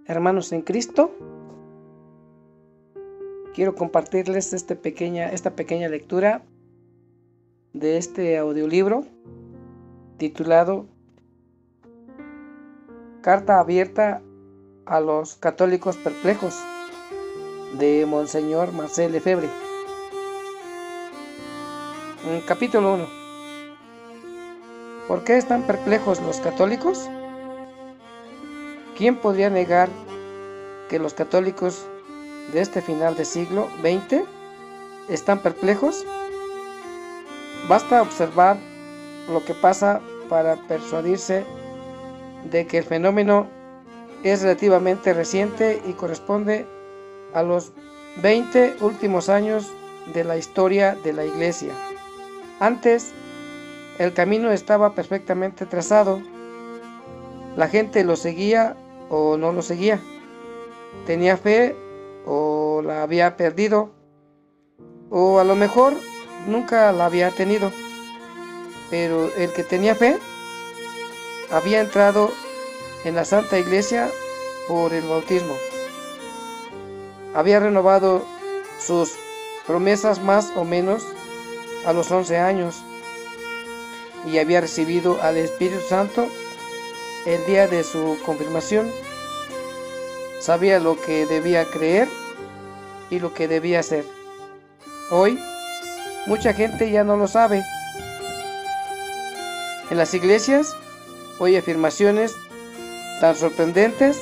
Hermanos en Cristo, quiero compartirles esta pequeña lectura de este audiolibro titulado Carta abierta a los católicos perplejos, de Monseñor Marcel Lefebvre. Capítulo 1. ¿Por qué están perplejos los católicos? ¿Quién podría negar que los católicos de este final del siglo XX están perplejos? Basta observar lo que pasa para persuadirse de que el fenómeno es relativamente reciente y corresponde a los 20 últimos años de la historia de la Iglesia. Antes, el camino estaba perfectamente trazado. La gente lo seguía o no lo seguía, tenía fe o la había perdido, o a lo mejor nunca la había tenido, pero el que tenía fe había entrado en la Santa Iglesia por el bautismo, había renovado sus promesas más o menos a los 11 años y había recibido al Espíritu Santo el día de su confirmación. Sabía lo que debía creer y lo que debía hacer. Hoy, mucha gente ya no lo sabe. En las iglesias, oye afirmaciones tan sorprendentes,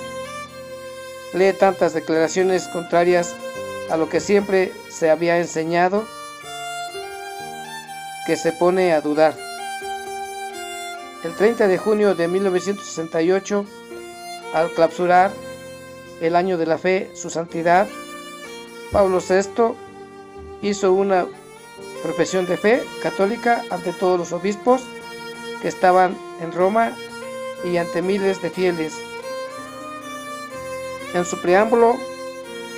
lee tantas declaraciones contrarias a lo que siempre se había enseñado, que se pone a dudar. El 30 de junio de 1968, al clausurar el año de la fe, su santidad, Pablo VI hizo una profesión de fe católica ante todos los obispos que estaban en Roma y ante miles de fieles. En su preámbulo,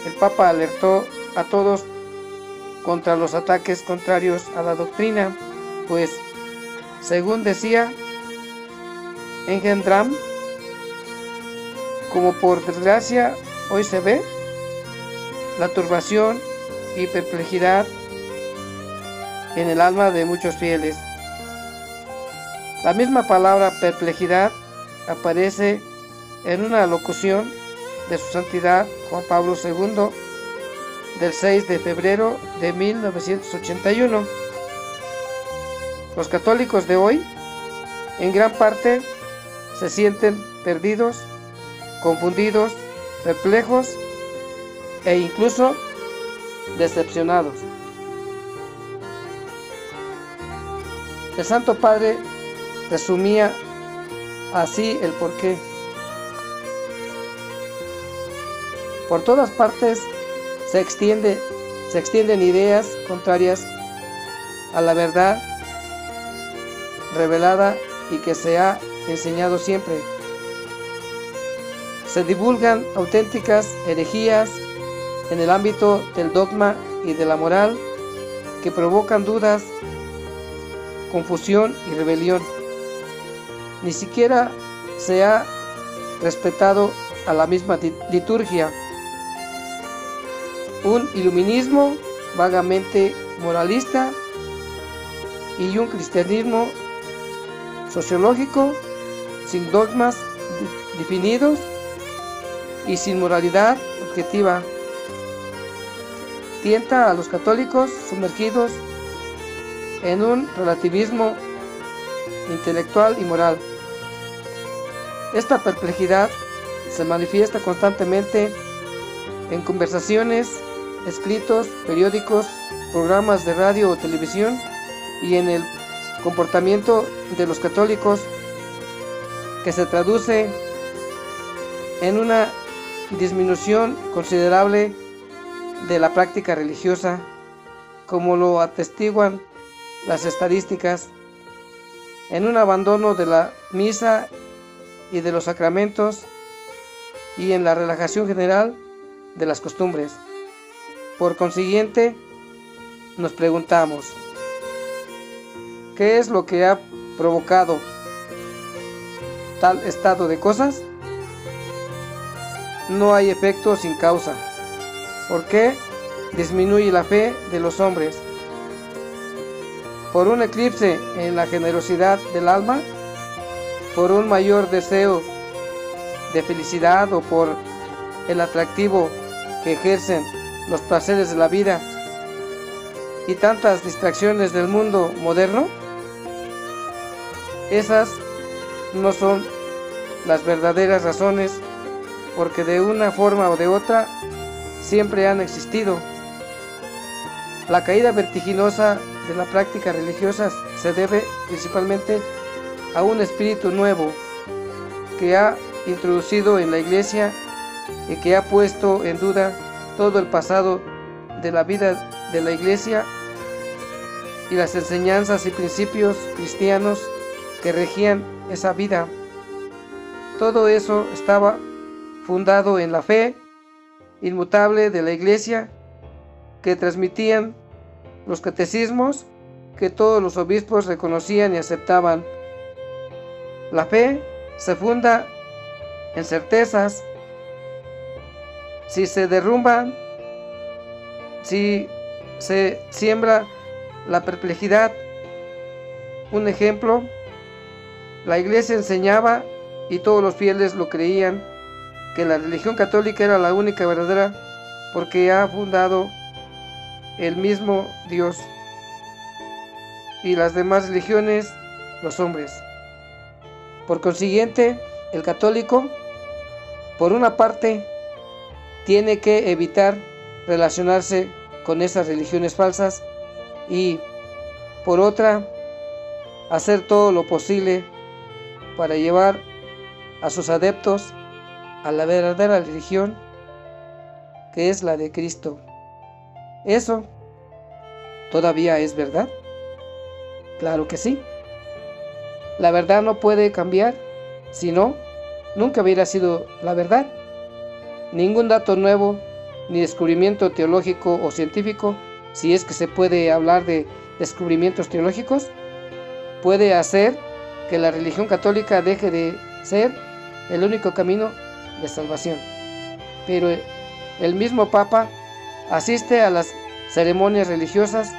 el Papa alertó a todos contra los ataques contrarios a la doctrina, pues, según decía, engendran, como por desgracia hoy se ve, la turbación y perplejidad en el alma de muchos fieles. La misma palabra perplejidad aparece en una locución de su santidad Juan Pablo II del 6 de febrero de 1981. Los católicos de hoy, en gran parte, se sienten perdidos, confundidos, perplejos e incluso decepcionados. El Santo Padre resumía así el porqué. Por todas partes se extienden ideas contrarias a la verdad revelada y que se ha enseñado siempre. Se divulgan auténticas herejías en el ámbito del dogma y de la moral que provocan dudas, confusión y rebelión. Ni siquiera se ha respetado a la misma liturgia. Un iluminismo vagamente moralista y un cristianismo sociológico sin dogmas definidos y sin moralidad objetiva tienta a los católicos sumergidos en un relativismo intelectual y moral. Esta perplejidad se manifiesta constantemente en conversaciones, escritos, periódicos, programas de radio o televisión y en el comportamiento de los católicos, que se traduce en una disminución considerable de la práctica religiosa, como lo atestiguan las estadísticas, en un abandono de la misa y de los sacramentos y en la relajación general de las costumbres. Por consiguiente, nos preguntamos, ¿qué es lo que ha provocado tal estado de cosas? no hay efecto sin causa. ¿Por qué disminuye la fe de los hombres? ¿Por un eclipse en la generosidad del alma? ¿Por un mayor deseo de felicidad o por el atractivo que ejercen los placeres de la vida y tantas distracciones del mundo moderno? Esas no son las verdaderas razones, porque de una forma o de otra siempre han existido. La caída vertiginosa de la práctica religiosa se debe principalmente a un espíritu nuevo que ha introducido en la Iglesia y que ha puesto en duda todo el pasado de la vida de la Iglesia y las enseñanzas y principios cristianos que regían esa vida. Todo eso estaba fundado en la fe inmutable de la Iglesia que transmitían los catecismos que todos los obispos reconocían y aceptaban. La fe se funda en certezas. Si se derrumban, si se siembra la perplejidad. Un ejemplo, la Iglesia enseñaba, y todos los fieles lo creían, que la religión católica era la única verdadera porque ha fundado el mismo Dios, y las demás religiones los hombres. Por consiguiente, el católico, por una parte, tiene que evitar relacionarse con esas religiones falsas y, por otra, hacer todo lo posible para llevar a sus adeptos a la verdadera religión, que es la de Cristo. ¿Eso todavía es verdad? Claro que sí. La verdad no puede cambiar, si no, nunca hubiera sido la verdad. Ningún dato nuevo, ni descubrimiento teológico o científico, si es que se puede hablar de descubrimientos teológicos, puede hacer que la religión católica deje de ser el único camino de salvación. Pero el mismo Papa asiste a las ceremonias religiosas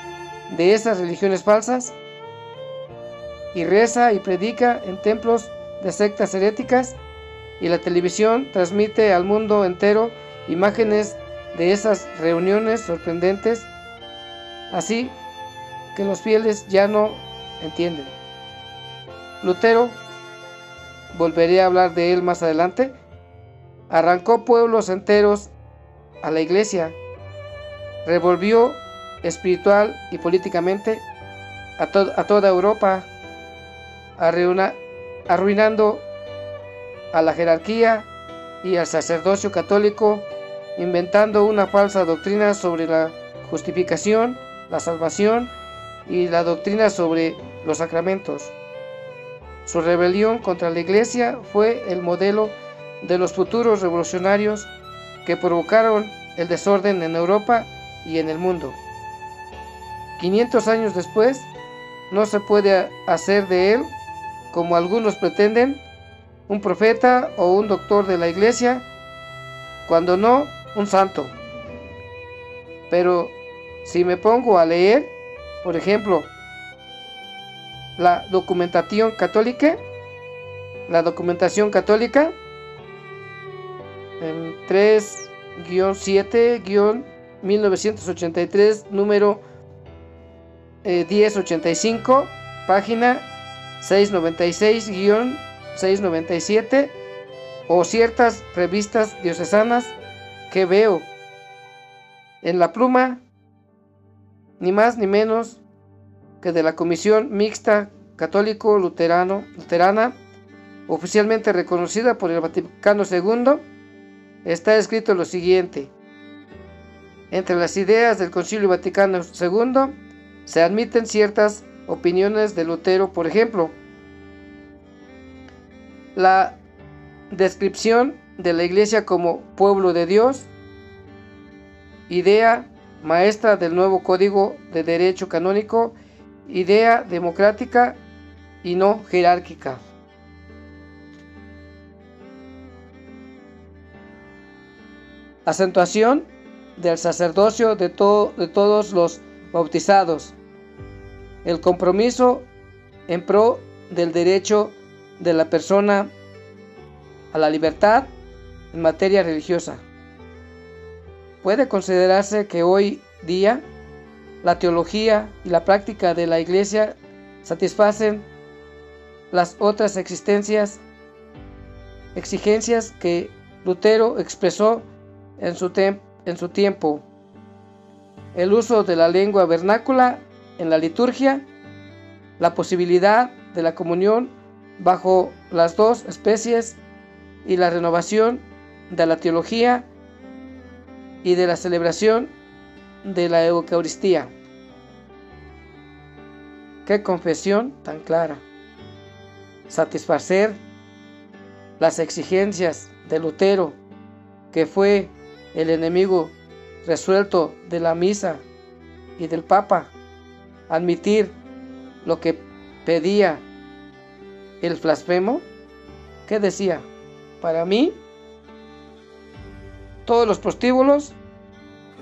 de esas religiones falsas y reza y predica en templos de sectas heréticas, y la televisión transmite al mundo entero imágenes de esas reuniones sorprendentes, así que los fieles ya no entienden. Lutero, volveré a hablar de él más adelante, arrancó pueblos enteros a la Iglesia, revolvió espiritual y políticamente a toda Europa, arruinando a la jerarquía y al sacerdocio católico, inventando una falsa doctrina sobre la justificación, la salvación y la doctrina sobre los sacramentos. Su rebelión contra la Iglesia fue el modelo de los futuros revolucionarios que provocaron el desorden en Europa y en el mundo. 500 años después, no se puede hacer de él, como algunos pretenden, un profeta o un doctor de la Iglesia, cuando no un santo. Pero si me pongo a leer, por ejemplo, la documentación católica, en 3-7-1983, número 1085, página 696-697, o ciertas revistas diocesanas que veo en la pluma, ni más ni menos que de la Comisión Mixta Católico-Luterana, oficialmente reconocida por el Vaticano II, está escrito lo siguiente: entre las ideas del Concilio Vaticano II se admiten ciertas opiniones de Lutero, por ejemplo, la descripción de la Iglesia como pueblo de Dios, idea maestra del nuevo Código de Derecho Canónico, idea democrática y no jerárquica. acentuación del sacerdocio de todos los bautizados, el compromiso en pro del derecho de la persona a la libertad en materia religiosa. Puede considerarse que hoy día la teología y la práctica de la Iglesia satisfacen las otras exigencias que Lutero expresó en su tiempo: el uso de la lengua vernácula en la liturgia, la posibilidad de la comunión bajo las dos especies y la renovación de la teología y de la celebración de la Eucaristía. ¡Qué confesión tan clara! Satisfacer las exigencias de Lutero, que fue el enemigo resuelto de la misa y del Papa, admitir lo que pedía el blasfemo. ¿Qué decía? Para mí, todos los prostíbulos,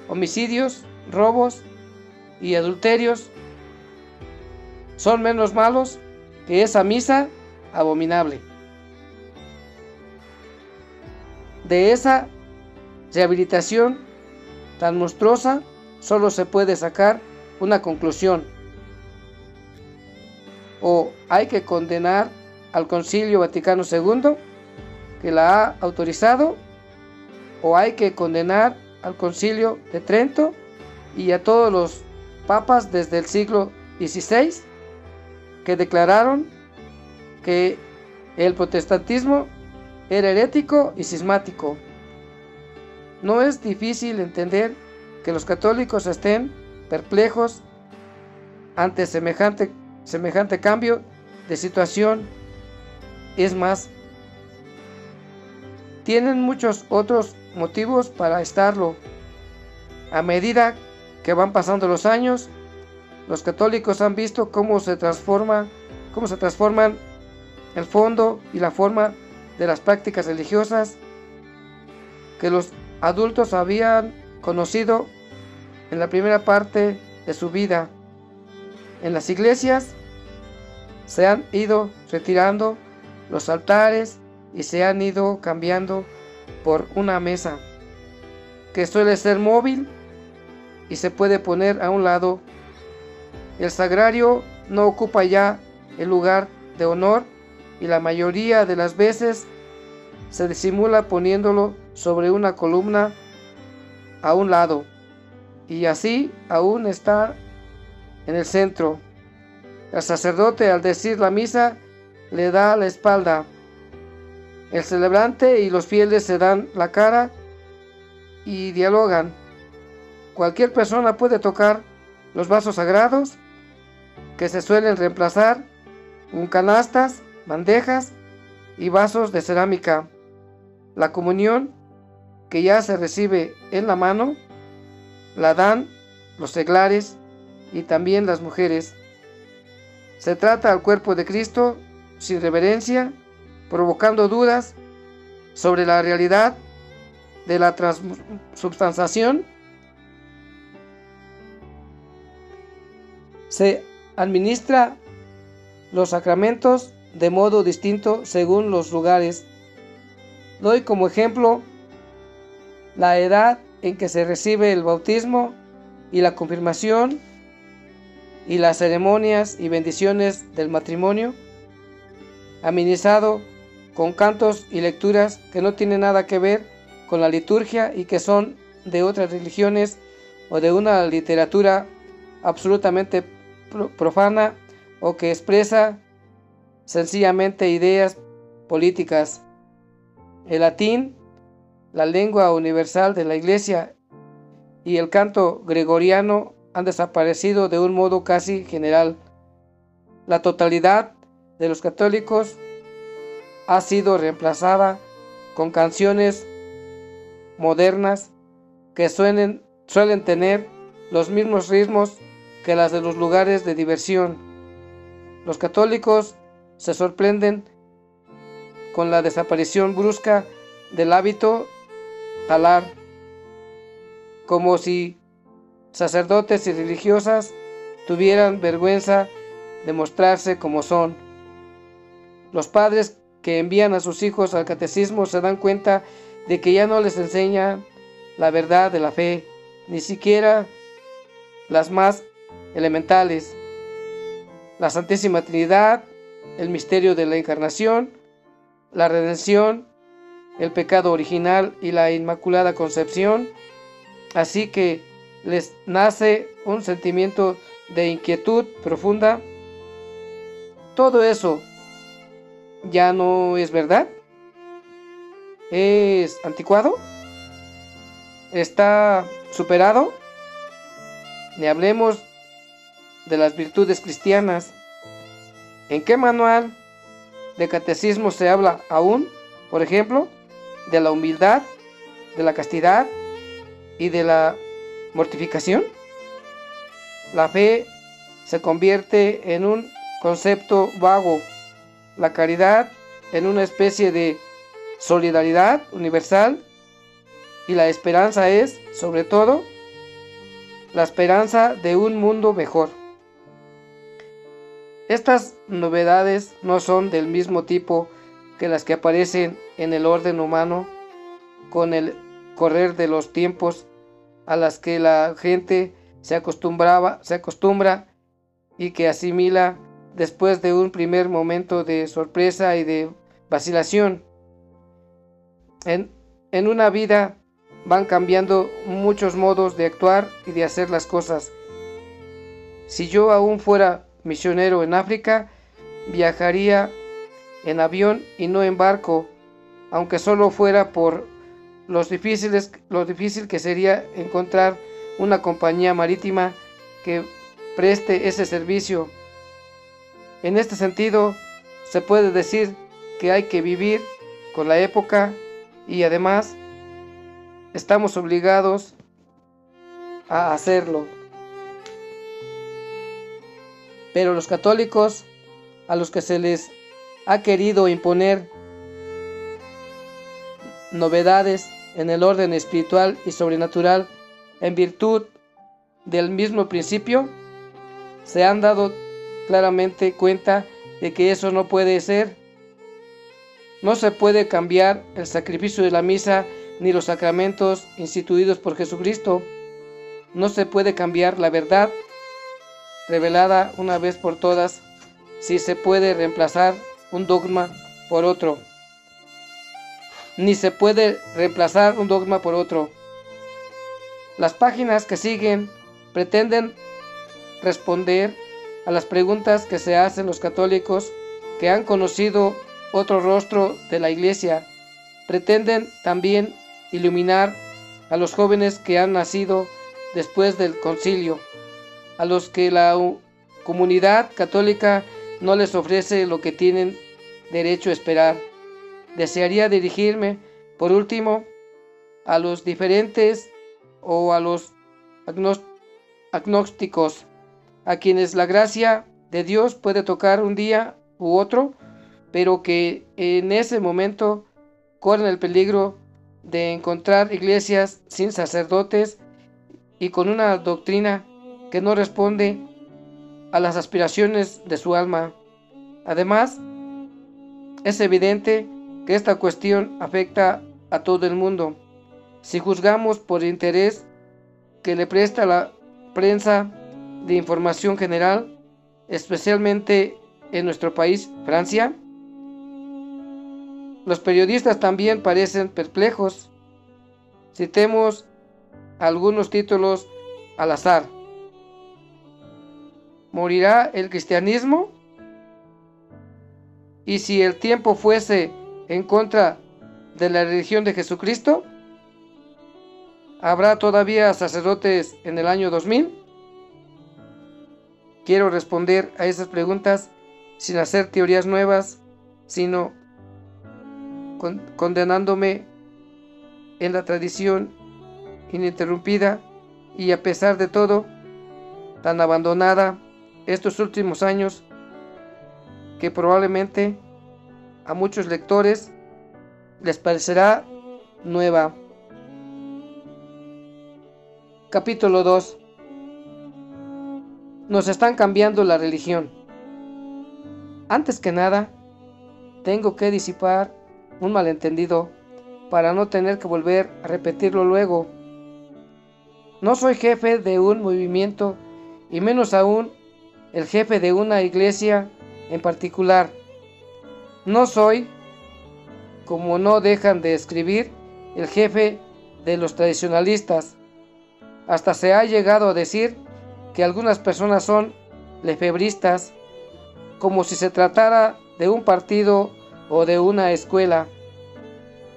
homicidios, robos y adulterios son menos malos que esa misa abominable. De esa rehabilitación tan monstruosa solo se puede sacar una conclusión: o hay que condenar al Concilio Vaticano II, que la ha autorizado, o hay que condenar al Concilio de Trento y a todos los papas desde el siglo XVI que declararon que el protestantismo era herético y cismático. No es difícil entender que los católicos estén perplejos ante semejante cambio de situación. Es más, tienen muchos otros motivos para estarlo. A medida que van pasando los años, los católicos han visto cómo se transforman el fondo y la forma de las prácticas religiosas que los adultos habían conocido en la primera parte de su vida. En las iglesias se han ido retirando los altares y se han ido cambiando por una mesa que suele ser móvil y se puede poner a un lado. El sagrario no ocupa ya el lugar de honor y la mayoría de las veces se disimula poniéndolo sobre una columna a un lado, y así aún está en el centro. El sacerdote, al decir la misa, le da la espalda. El celebrante y los fieles se dan la cara y dialogan. Cualquier persona puede tocar los vasos sagrados, que se suelen reemplazar con canastas, bandejas y vasos de cerámica. La comunión, que ya se recibe en la mano, la dan los seglares y también las mujeres. Se trata al cuerpo de Cristo sin reverencia, provocando dudas sobre la realidad de la transubstanciación. Se administra los sacramentos de modo distinto según los lugares. Doy como ejemplo la edad en que se recibe el bautismo y la confirmación y las ceremonias y bendiciones del matrimonio, amenizado con cantos y lecturas que no tienen nada que ver con la liturgia y que son de otras religiones o de una literatura absolutamente profana o que expresa sencillamente ideas políticas. El latín, la lengua universal de la Iglesia, y el canto gregoriano han desaparecido de un modo casi general. La totalidad de los católicos ha sido reemplazada con canciones modernas que suelen tener los mismos ritmos que las de los lugares de diversión. Los católicos se sorprenden con la desaparición brusca del hábito talar como si sacerdotes y religiosas tuvieran vergüenza de mostrarse como son. Los padres que envían a sus hijos al catecismo se dan cuenta de que ya no les enseñan la verdad de la fe, ni siquiera las más elementales: la Santísima Trinidad, el misterio de la Encarnación, la redención, el pecado original y la Inmaculada Concepción. Así que les nace un sentimiento de inquietud profunda. Todo eso ya no es verdad, es anticuado, está superado. Ni hablemos de las virtudes cristianas. ¿En qué manual de catecismo se habla aún, por ejemplo, de la humildad, de la castidad y de la mortificación? La fe se convierte en un concepto vago, la caridad en una especie de solidaridad universal, y la esperanza es, sobre todo, la esperanza de un mundo mejor. Estas novedades no son del mismo tipo que las que aparecen en el orden humano con el correr de los tiempos, a las que la gente se acostumbra y que asimila después de un primer momento de sorpresa y de vacilación. En una vida van cambiando muchos modos de actuar y de hacer las cosas. Si yo aún fuera misionero en África, viajaría en avión y no en barco, aunque solo fuera por lo difícil que sería encontrar una compañía marítima que preste ese servicio. En este sentido, se puede decir que hay que vivir con la época, y además estamos obligados a hacerlo. Pero los católicos, a los que se les ha querido imponer novedades en el orden espiritual y sobrenatural en virtud del mismo principio, se han dado claramente cuenta de que eso no puede ser. No se puede cambiar el sacrificio de la misa ni los sacramentos instituidos por Jesucristo. No se puede cambiar la verdad revelada una vez por todas, si se puede reemplazar un dogma por otro. Ni se puede reemplazar un dogma por otro. Las páginas que siguen pretenden responder a las preguntas que se hacen los católicos que han conocido otro rostro de la Iglesia. Pretenden también iluminar a los jóvenes que han nacido después del concilio, a los que la comunidad católica no les ofrece lo que tienen derecho a esperar. Desearía dirigirme, por último, a los diferentes o a los agnósticos, a quienes la gracia de Dios puede tocar un día u otro, pero que en ese momento corren el peligro de encontrar iglesias sin sacerdotes y con una doctrina que no responde a las aspiraciones de su alma. Además, es evidente que esta cuestión afecta a todo el mundo. Si juzgamos por el interés que le presta la prensa de información general, especialmente en nuestro país, Francia, los periodistas también parecen perplejos. Citemos algunos títulos al azar. ¿Morirá el cristianismo? ¿Y si el tiempo fuese en contra de la religión de Jesucristo? ¿Habrá todavía sacerdotes en el año 2000? Quiero responder a esas preguntas sin hacer teorías nuevas, sino condenándome en la tradición ininterrumpida y, a pesar de todo, tan abandonada estos últimos años, que probablemente a muchos lectores les parecerá nueva. Capítulo 2. Nos están cambiando la religión. Antes que nada, tengo que disipar un malentendido para no tener que volver a repetirlo luego. No soy jefe de un movimiento y menos aún el jefe de una iglesia en particular. No soy, como no dejan de escribir, el jefe de los tradicionalistas. Hasta se ha llegado a decir que algunas personas son lefebristas, como si se tratara de un partido o de una escuela.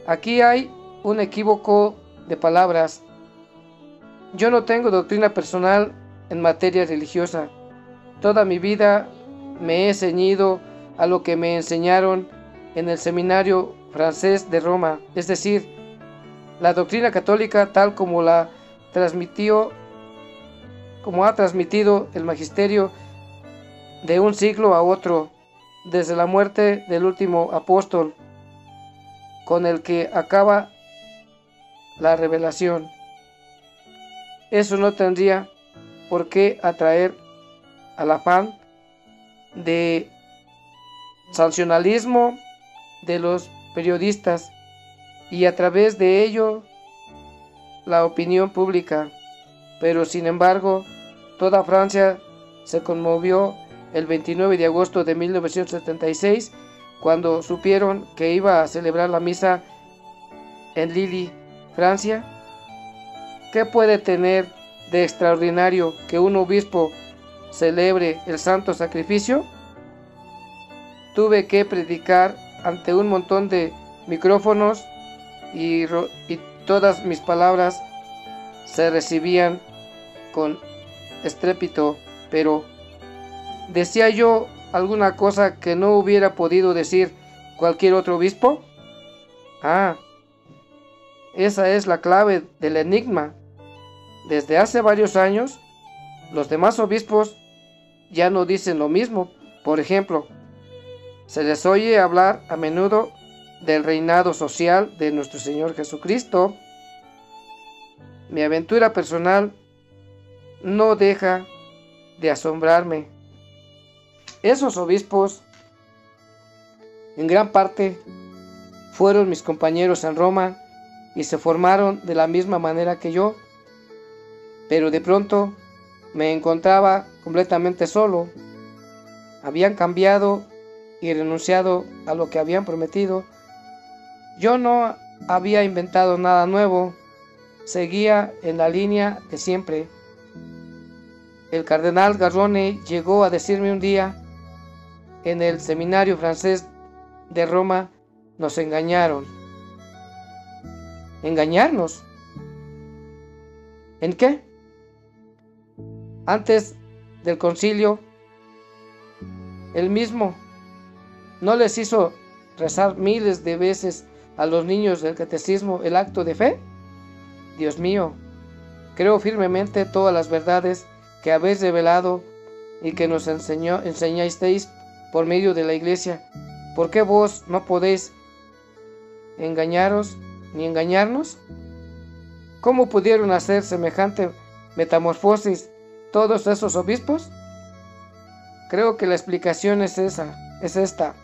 Aquí hay un equívoco de palabras. Yo no tengo doctrina personal en materia religiosa. Toda mi vida me he ceñido a lo que me enseñaron en el seminario francés de Roma, es decir, la doctrina católica tal como ha transmitido el magisterio de un siglo a otro, desde la muerte del último apóstol, con el que acaba la revelación. Eso no tendría por qué atraer al afán de sensacionalismo de los periodistas y a través de ello la opinión pública. Pero sin embargo, toda Francia se conmovió el 29 de agosto de 1976 cuando supieron que iba a celebrar la misa en Lille, Francia. ¿Qué puede tener de extraordinario que un obispo celebre el santo sacrificio? Tuve que predicar ante un montón de micrófonos y todas mis palabras se recibían con estrépito, pero ¿decía yo alguna cosa que no hubiera podido decir cualquier otro obispo? Esa es la clave del enigma. Desde hace varios años, los demás obispos ya no dicen lo mismo. Por ejemplo, se les oye hablar a menudo del reinado social de nuestro Señor Jesucristo. Mi aventura personal no deja de asombrarme. Esos obispos, en gran parte, fueron mis compañeros en Roma y se formaron de la misma manera que yo, pero de pronto me encontraba completamente solo. Habían cambiado y renunciado a lo que habían prometido. Yo no había inventado nada nuevo, seguía en la línea de siempre. El cardenal Garrone llegó a decirme un día: en el seminario francés de Roma nos engañaron. ¿Engañarnos? ¿En qué? Antes del concilio, él mismo no les hizo rezar miles de veces a los niños del catecismo el acto de fe. Dios mío, creo firmemente todas las verdades que habéis revelado y que nos enseñasteis por medio de la iglesia. ¿Por qué vos no podéis engañaros ni engañarnos? ¿Cómo pudieron hacer semejante metamorfosis todos esos obispos? Creo que la explicación es esta.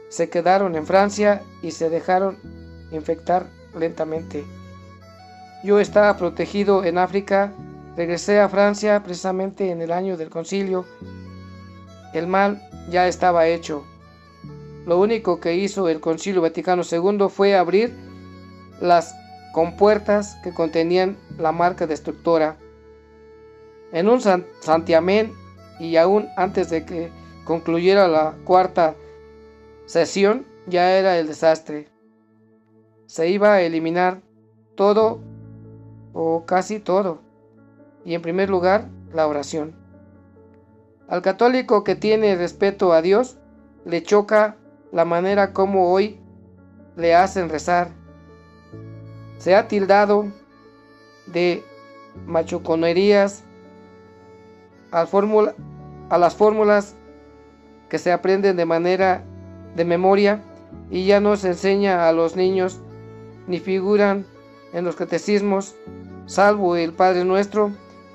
Se quedaron en Francia y se dejaron infectar lentamente. Yo estaba protegido en África, regresé a Francia precisamente en el año del concilio. El mal ya estaba hecho. Lo único que hizo el Concilio Vaticano II fue abrir las compuertas que contenían la marca destructora. En un santiamén, y aún antes de que concluyera la cuarta sesión, ya era el desastre. Se iba a eliminar todo o casi todo, y en primer lugar la oración. Al católico que tiene respeto a Dios le choca la manera como hoy le hacen rezar. Se ha tildado de machuconerías a las fórmulas que se aprenden de memoria y ya no se enseña a los niños ni figuran en los catecismos, salvo el Padre Nuestro,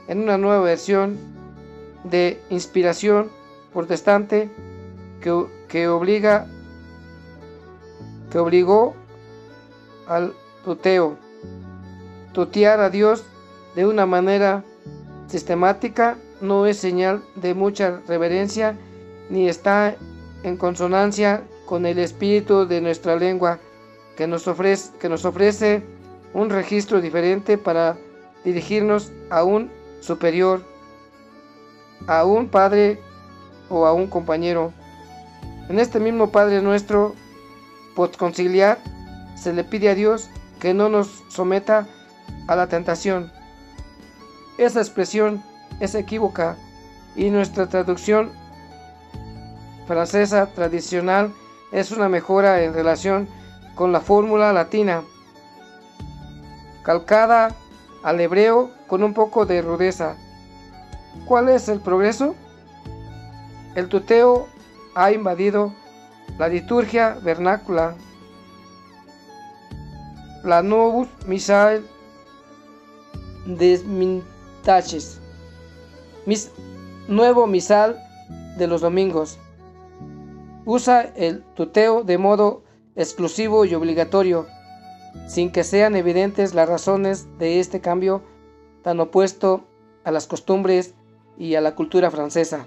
en una nueva versión de inspiración protestante que obligó al tuteo. Tutear a Dios de una manera sistemática no es señal de mucha reverencia ni está en consonancia con el espíritu de nuestra lengua, que nos ofrece un registro diferente para dirigirnos a un superior, a un padre o a un compañero. En este mismo Padre Nuestro postconciliar se le pide a Dios que no nos someta a la tentación. Esa expresión es equívoca y nuestra traducción francesa tradicional es una mejora en relación con la fórmula latina, calcada al hebreo con un poco de rudeza. ¿Cuál es el progreso? El tuteo ha invadido la liturgia vernácula, la novus missae desmintaches, nuevo misal de los domingos. Usa el tuteo de modo exclusivo y obligatorio, sin que sean evidentes las razones de este cambio tan opuesto a las costumbres y a la cultura francesa.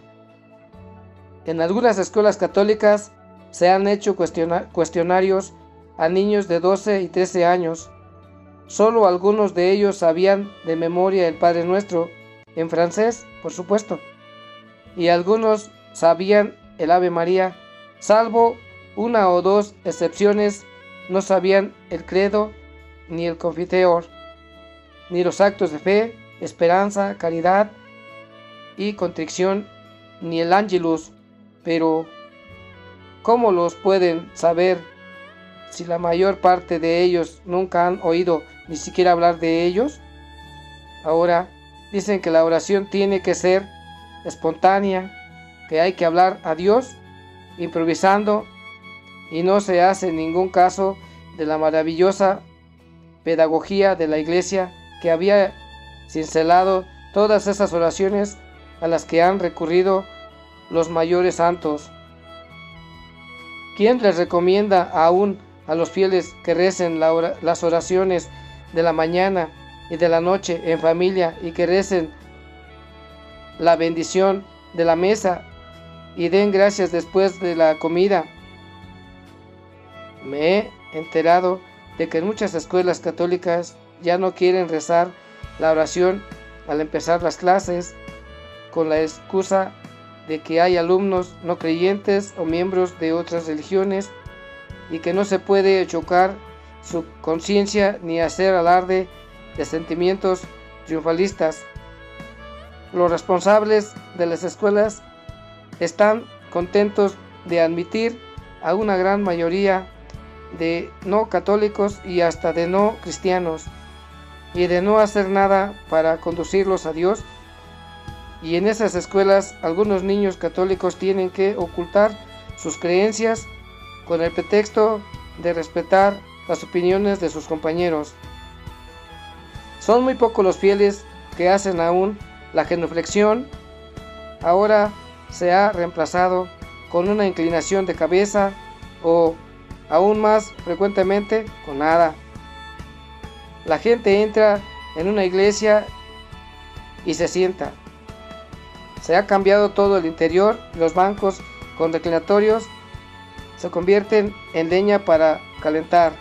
En algunas escuelas católicas se han hecho cuestionarios a niños de 12 y 13 años. Solo algunos de ellos sabían de memoria el Padre Nuestro, en francés, por supuesto, y algunos sabían el Ave María, salvo una o dos excepciones, no sabían el credo, ni el confiteor, ni los actos de fe, esperanza, caridad y contrición, ni el Angelus. Pero, ¿cómo los pueden saber si la mayor parte de ellos nunca han oído ni siquiera hablar de ellos? Ahora dicen que la oración tiene que ser espontánea, que hay que hablar a Dios improvisando, y no se hace ningún caso de la maravillosa pedagogía de la Iglesia que había cincelado todas esas oraciones a las que han recurrido los mayores santos. ¿Quién les recomienda aún a los fieles que recen las oraciones de la mañana y de la noche en familia y que recen la bendición de la mesa y den gracias después de la comida? Me he enterado de que en muchas escuelas católicas ya no quieren rezar la oración al empezar las clases, con la excusa de que hay alumnos no creyentes o miembros de otras religiones y que no se puede chocar su conciencia ni hacer alarde de sentimientos triunfalistas. Los responsables de las escuelas están contentos de admitir a una gran mayoría de no católicos y hasta de no cristianos, y de no hacer nada para conducirlos a Dios. Y en esas escuelas algunos niños católicos tienen que ocultar sus creencias con el pretexto de respetar las opiniones de sus compañeros. Son muy pocos los fieles que hacen aún la genuflexión. Ahora se ha reemplazado con una inclinación de cabeza o, aún más frecuentemente, con nada. La gente entra en una iglesia y se sienta. Se ha cambiado todo el interior, los bancos con reclinatorios se convierten en leña para calentar.